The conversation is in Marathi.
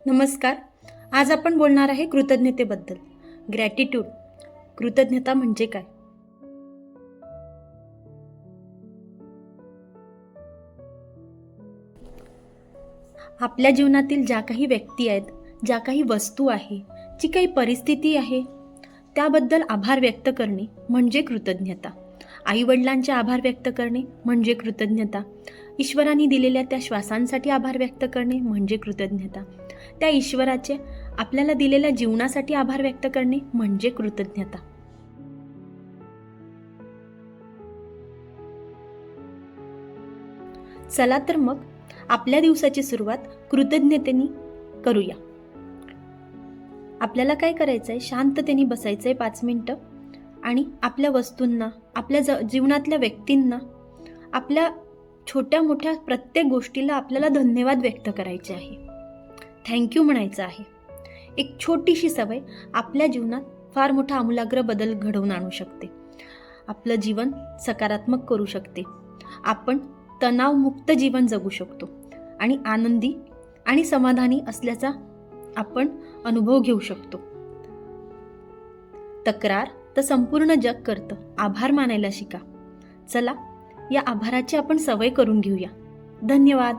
नमस्कार. आज आपण बोलणार आहे कृतज्ञतेबद्दल. ग्रॅटिट्यूड. कृतज्ञता म्हणजे काय? आपल्या जीवनातील ज्या काही व्यक्ती आहेत, ज्या काही वस्तू आहे, जी काही परिस्थिती आहे, त्याबद्दल आभार व्यक्त करणे म्हणजे कृतज्ञता. आईवडिलांचे आभार व्यक्त करणे म्हणजे कृतज्ञता. ईश्वराने दिलेल्या त्या श्वासांसाठी आभार व्यक्त करणे म्हणजे कृतज्ञता. त्या ईश्वराचे आपल्याला दिलेल्या जीवनासाठी आभार व्यक्त करणे म्हणजे कृतज्ञता. चला तर मग आपल्या दिवसाची सुरुवात कृतज्ञतेने करूया. आपल्याला काय करायचंय? शांततेने बसायचंय 5 मिनिटं आणि आपल्या वस्तूंना, आपल्या जीवनातल्या व्यक्तींना, आपल्या छोट्या मोठ्या प्रत्येक गोष्टीला आपल्याला धन्यवाद व्यक्त करायचे आहे. थँक्यू म्हणायचं आहे. एक छोटीशी सवय आपल्या जीवनात फार मोठा आमूलाग्र बदल घडवून आणू शकते. आपलं जीवन सकारात्मक करू शकते. आपण तणावमुक्त जीवन जगू शकतो आणि आनंदी आणि समाधानी असल्याचा आपण अनुभव घेऊ शकतो. तक्रार तर संपूर्ण जग करतं. आभार मानायला शिका. चला, या आभाराची आपण सवय करून घेऊया. धन्यवाद.